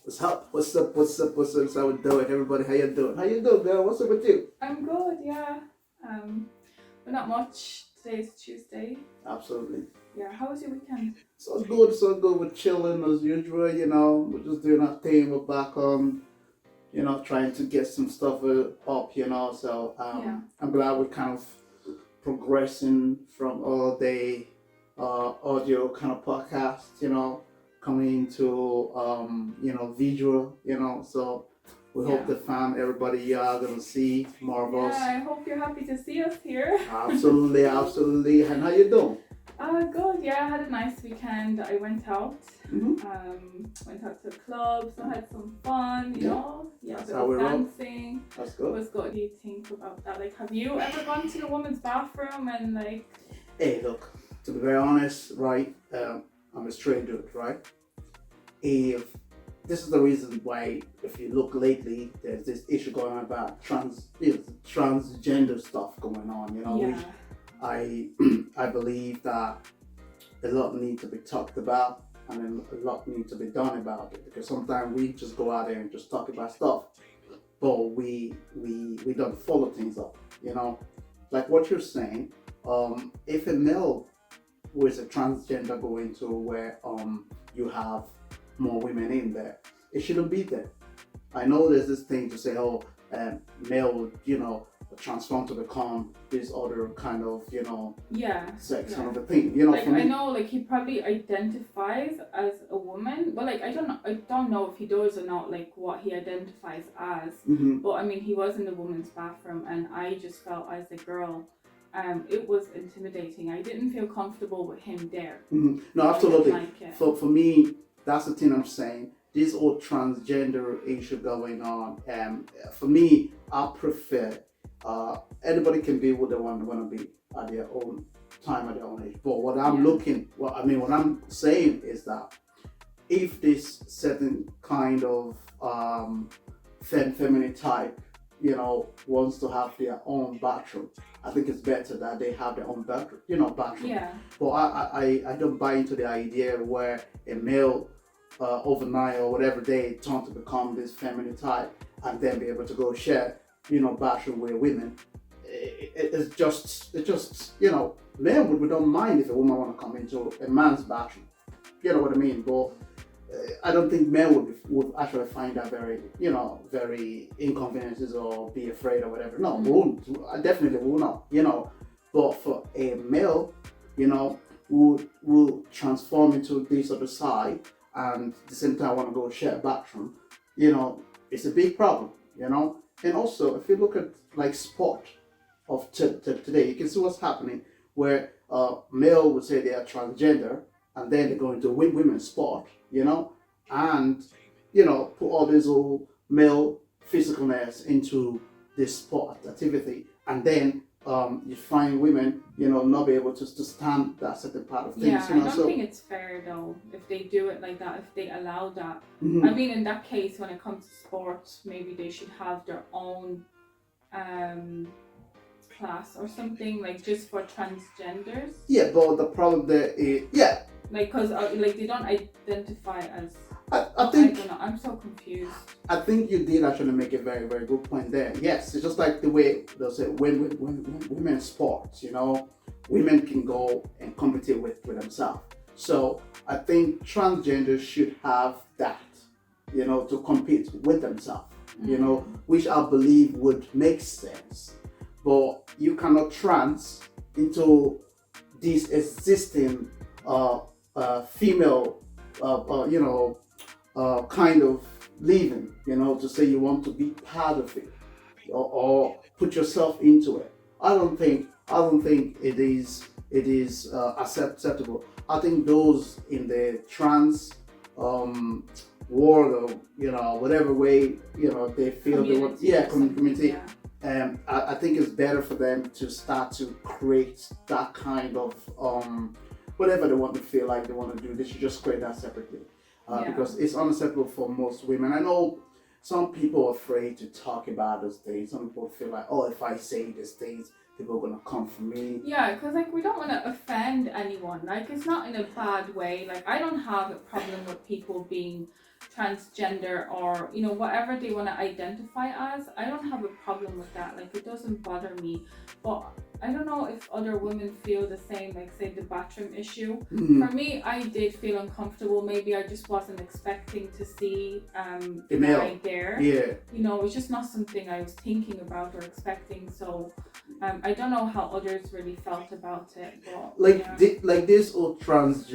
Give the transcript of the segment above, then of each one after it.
What's up? What's up? What's up? What's up? That's how we do it. Everybody, how you doing? How you doing, girl? What's up with you? I'm good, yeah. But not much. Today's Tuesday. Absolutely. Yeah, how was your weekend? So good, so good. We're chilling as usual, you know. We're just doing our thing. We're back on, trying to get some stuff up, So Yeah. I'm glad we're kind of progressing from all day audio kind of podcast, coming into visual, So we hope Yeah. the fam, everybody, you are gonna see more of Yeah, us. I hope you're happy to see us here. Absolutely, absolutely. And how you doing? Good, yeah, I had a nice weekend. I went out. Went out to clubs, I had some fun, Yeah. Yeah, That's a bit how we of roll. dancing. That's It good. was good. What do you think about that? Like, have you ever gone to the women's bathroom and like Hey, look, to be very honest, right? I'm a straight dude, right? If this is the reason why, if you look lately, there's this issue going on about transgender stuff going on, yeah. which I I believe that a lot need to be talked about and then a lot need to be done about it, because sometimes we just go out there and just talk about stuff, but we don't follow things up, like what you're saying. If a male who is a transgender go into where you have more women in there, it shouldn't be there. I know there's this thing to say, oh, male would, transform to become this other kind of, Yeah. sex Yeah. kind of a thing. Like For me, I know, like he probably identifies as a woman, but like I don't know if he does or not. Like what he identifies as. mm-hmm. But I mean, he was in the woman's bathroom, and I just felt as a girl, it was intimidating. I didn't feel comfortable with him there. Mm-hmm. No, I didn't absolutely. like it. For me, that's the thing I'm saying. This whole transgender issue going on. For me, I prefer. Anybody can be what they want to be at their own time, at their own age. But what I'm what I'm saying is that if this certain kind of feminine type, wants to have their own bathroom, I think it's better that they have their own bathroom. Yeah. But I don't buy into the idea where a male overnight or whatever day turn to become this feminine type and then be able to go share, bathroom with women. It's just men we don't mind if a woman want to come into a man's bathroom. You know what I mean? But I don't think men would actually find that very inconveniences or be afraid or whatever. No, we won't. I definitely will not. But for a male, will transform into this other side, and at the same time want to go share a bathroom. It's a big problem. And also if you look at like sport of today, you can see what's happening where male would say they are transgender and then they go into women's sport, and put all this old male physicalness into this sport activity, and then you find women, not be able to stand that certain part of things. Yeah, I don't think it's fair though if they do it like that, if they allow that. Mm-hmm. I mean, in that case, when it comes to sports, maybe they should have their own class or something, like just for transgenders. Yeah, but the problem there is, like because like they don't identify as. I think I don't know. I'm so confused. I think you did actually make a very, very good point there. Yes, it's just like the way they'll say when women sports, women can go and compete with themselves. So I think transgenders should have that, to compete with themselves, which I believe would make sense. But you cannot trans into this existing female, kind of living, to say you want to be part of it or put yourself into it. I don't think it is acceptable. I think those in the trans world, or whatever way they feel they want, community. Yeah. I think it's better for them to start to create that kind of whatever they want to feel like they want to do. They should just create that separately. Because it's unacceptable for most women. I know some people are afraid to talk about those things. Some people feel like, oh, if I say these things, people are gonna come for me. Yeah, because like we don't want to offend anyone. Like it's not in a bad way. Like I don't have a problem with people being transgender or whatever they want to identify as, I don't have a problem with that. Like, it doesn't bother me. But I don't know if other women feel the same, like say the bathroom issue. For me, I did feel uncomfortable. Maybe I just wasn't expecting to see the guy there. It's just not something I was thinking about or expecting. So I don't know how others really felt about it. But, like this whole trans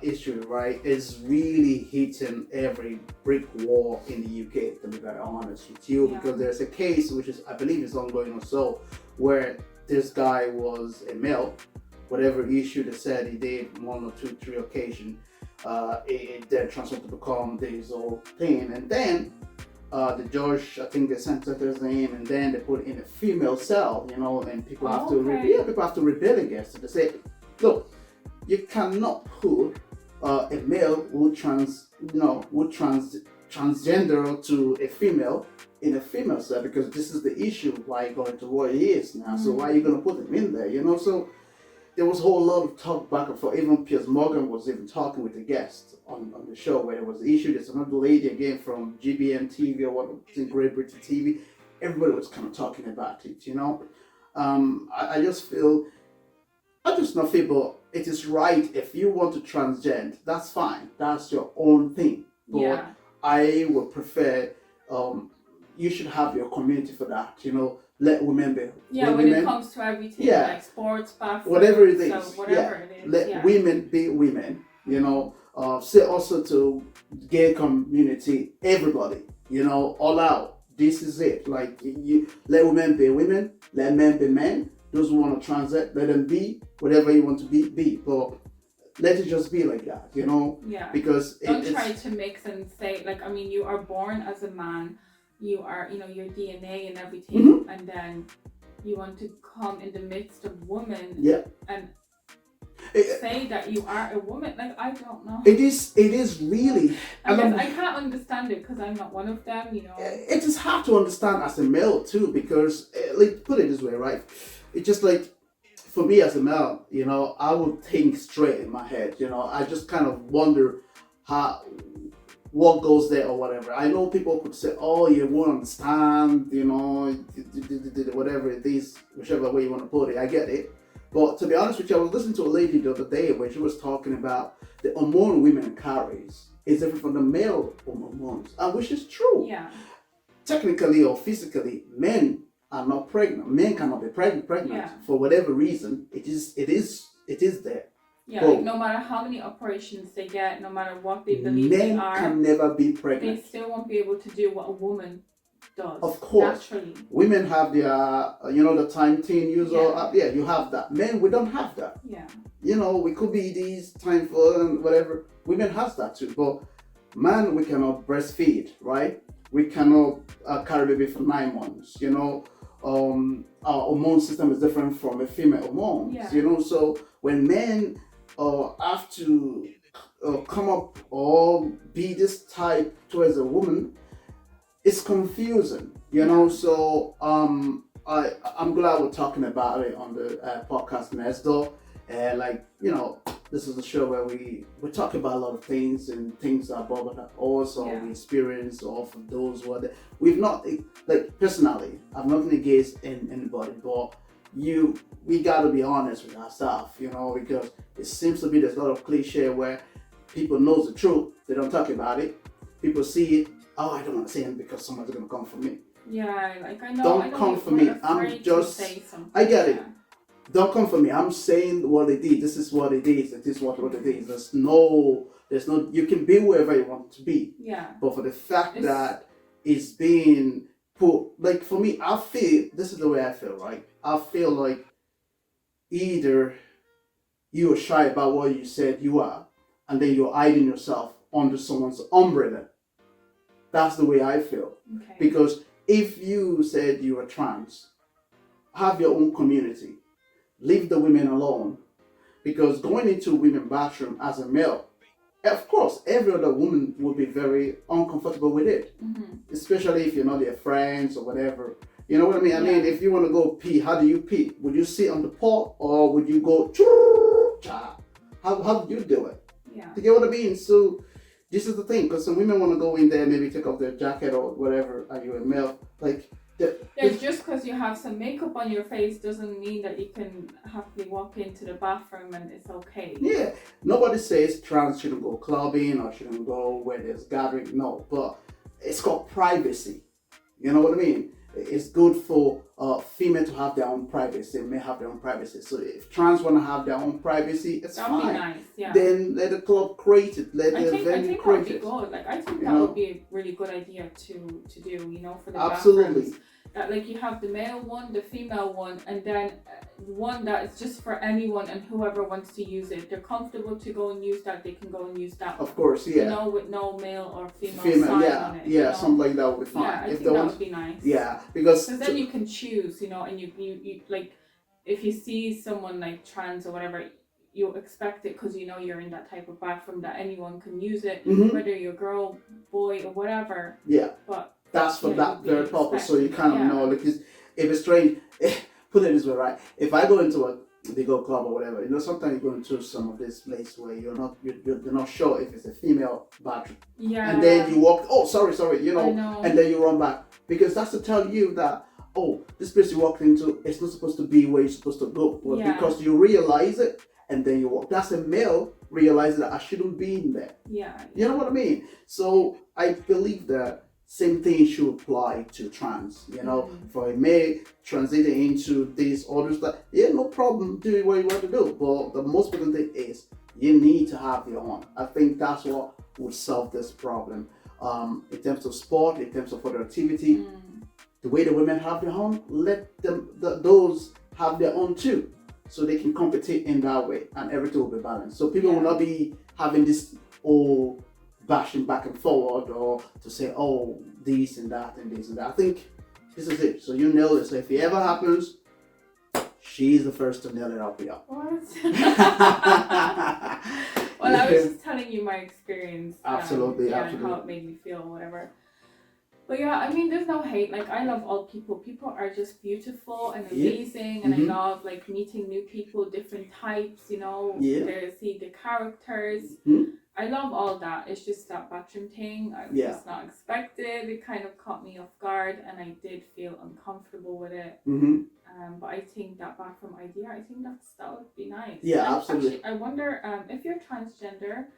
issue, right, is really hitting every brick wall in the UK, to be very honest with you, because there's a case which is, I believe, is ongoing or so, where this guy was a male. Whatever issue they said he did, 1 or 2, 3 occasions, it then transferred to become this whole thing, and then the judge, I think they sentenced him, and then they put in a female cell, and people have to rebel against it. They say, look, you cannot put a male who transgender to a female in a female cell, because this is the issue why going to what he is now. So why are you going to put him in there? So there was a whole lot of talk back and forth. Even Piers Morgan was even talking with the guest on the show where there was the issue. There's another lady again from GBM TV or what, in Great Britain TV. Everybody was kind of talking about it. I just not feel, but it is right if you want to transgender. That's fine. That's your own thing. But I would prefer. You should have your community for that. Let women be. When it comes to everything, like sports, bathroom, whatever it is. Whatever it is. Let women be women. Say also to gay community, everybody. All out. This is it. Like, you let women be women, let men be men. Those who want to transit, let them be whatever you want to be. But let it just be like that, Because don't try to mix and say, like, I mean, you are born as a man. You are, your DNA and everything, and then you want to come in the midst of women and say that you are a woman. Like, I don't know. It is really. I can't understand it because I'm not one of them. It is hard to understand as a male too, because like, put it this way, right? It's just like, for me as a male, I would think straight in my head. I just kind of wonder what goes there or whatever. I know people could say, oh, you won't understand, whatever it is, whichever way you want to put it. I get it. But to be honest with you, I was listening to a lady the other day where she was talking about the hormone women carries is different from the male hormones, and which is true. Yeah. Technically or physically, men are not pregnant. Men cannot be pregnant for whatever reason. It is there. Yeah, like no matter how many operations they get, no matter what they believe they are, men can never be pregnant. They still won't be able to do what a woman does. Of course, naturally. Women have their, the time teen user. You have that. Men, we don't have that. Yeah. We could be these time for and whatever. Women has that too, but man, we cannot breastfeed, right? We cannot carry baby for 9 months. Our hormone system is different from a female hormone. Yeah. So when men have to come up or be this type towards a woman, it's confusing, So I'm glad we're talking about it on the podcast next door. This is a show where we talk about a lot of things and things that bother us or we experience or for those who are there. We've not, like, personally, I've nothing against anybody, but we gotta be honest with ourselves, because it seems to be there's a lot of cliche where people knows the truth, they don't talk about it. People see it, oh, I don't want to say it because someone's gonna come for me. Yeah, like I know. Don't come for me. I'm just. I get it. Don't come for me. I'm saying what it is. This is what it is. It is what it is. There's no. You can be wherever you want to be. Yeah. But for the fact that it's being put, like, for me, I feel, this is the way I feel, right? I feel like either you are shy about what you said you are, and then you're hiding yourself under someone's umbrella. That's the way I feel. Okay. Because if you said you were trans, have your own community. Leave the women alone. Because going into a women's bathroom as a male, of course, every other woman would be very uncomfortable with it. Mm-hmm. Especially if you're not their friends or whatever. You know what I mean? I mean, if you want to go pee, how do you pee? Would you sit on the pot or would you go, how do you do it? Yeah. You get what I mean? So this is the thing, because some women want to go in there, maybe take off their jacket or whatever, and you're a male. Like, yeah, just because you have some makeup on your face doesn't mean that you can happily walk into the bathroom and it's okay. Yeah, nobody says trans shouldn't go clubbing or shouldn't go where there's gathering. No, but it's called privacy. You know what I mean? It's good for female to have their own privacy. They may have their own privacy. So if trans want to have their own privacy, it's That'd fine. be nice, yeah. Then let the club create it. Let the I venue think that create would be it. good. Like I think You that know? would be a really good idea to do. You know, for the Absolutely. bathrooms. That like you have the male one, the female one, and then one that is just for anyone and whoever wants to use it. They're comfortable to go and use that. They can go and use that. Of course, yeah. You know, with no male or female sign yeah, on it. yeah, you know? something like that would be fine. Yeah, I if think they that want, would be nice. yeah, because then you can choose, you know, and you like if you see someone like trans or whatever, you expect it because you know you're in that type of bathroom that anyone can use it, whether you're a girl, boy, or whatever. Yeah, but that's for that very purpose. So you kind of yeah. know, because if it's strange, put it this way, right? If I go into a bigger club or whatever, you know, sometimes you go into some of this place where you're not sure if it's a female bathroom. Yeah. And then you walk, oh, sorry, you I know, know. and then you run back, because that's to tell you that, oh, this place you walked into, it's not supposed to be where you're supposed to go. But because you realize it and then you walk. That's a male realizing that I shouldn't be in there. Yeah. You know what I mean? So I believe that same thing should apply to trans. You know, for a male transiting into these orders, that no problem, do what you want to do. But the most important thing is you need to have your own. I think that's what would solve this problem. In terms of sport, in terms of other activity, the way the women have their own, let them those have their own too, so they can compete in that way, and everything will be balanced. So people will not be having this all bashing back and forward, or to say, oh, this and that and this and that. I think this is it. So you nail it. So if it ever happens, she's the first to nail it up here. What? Well, I was just telling you my experience. Absolutely. And how it made me feel, whatever. But yeah, I mean, there's no hate. Like, I love all people. People are just beautiful and amazing, and I love like meeting new people, different types. You know, to see the characters. I love all that. It's just that bathroom thing. I was just not expected. It kind of caught me off guard, and I did feel uncomfortable with it. But I think that bathroom idea, I think that would be nice. Yeah, and absolutely. Actually, I wonder if you're transgender,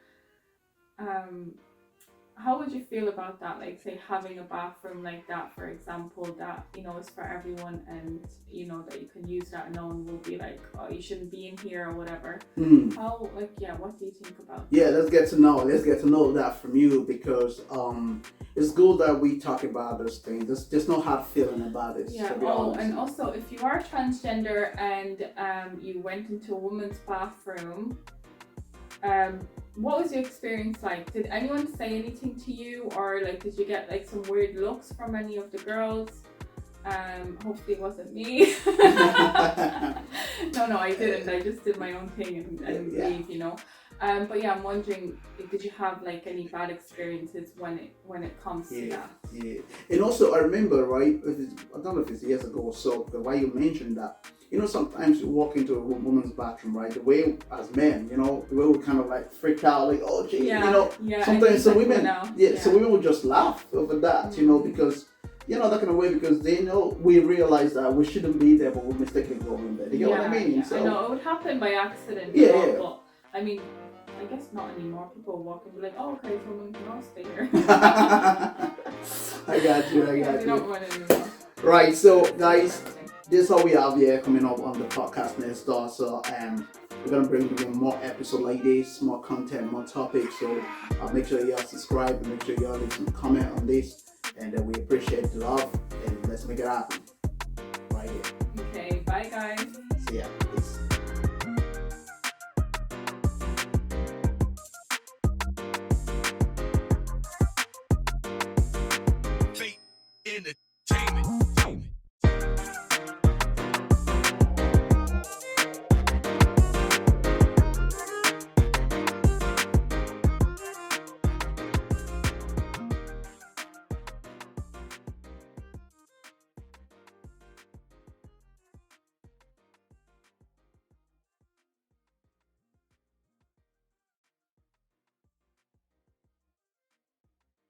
how would you feel about that? Like, say, having a bathroom like that, for example, that, you know, is for everyone, and, you know, that you can use that and no one will be like, oh, you shouldn't be in here or whatever. How, like, what do you think about that? Yeah, let's get to know that from you, because it's good that we talk about those things. There's no hard feeling about it. Yeah. To be honest. And also, if you are transgender and you went into a woman's bathroom, what was your experience like? Did anyone say anything to you, or like did you get like some weird looks from any of the girls? Hopefully it wasn't me. No, I didn't. I just did my own thing and leave, you know. But yeah, I'm wondering, did you have like any bad experiences when it comes to that? Yeah. And also, I remember, right? I don't know if it's years ago or so. But why you mentioned that, you know, sometimes you walk into a woman's bathroom, right? The way as men, you know, the way we kind of like freak out, like, oh, gee, you know. Sometimes some women, so women would just laugh over that, you know, because. You know, that kind of way, because they know we realize that we shouldn't be there, but we mistakenly go in there. You get what I mean? Yeah. So, I know, it would happen by accident. But I mean, I guess not anymore. People walk and be like, oh, okay, so women can all stay here. I got you. They don't want it anymore. Right, so guys, this is how we have here coming up on the podcast next door. So we're gonna bring you more episodes like this, more content, more topics. So make sure you all subscribe and make sure you all leave some comment on this. And we appreciate the love, and let's make it happen right here. Okay, bye guys. See ya.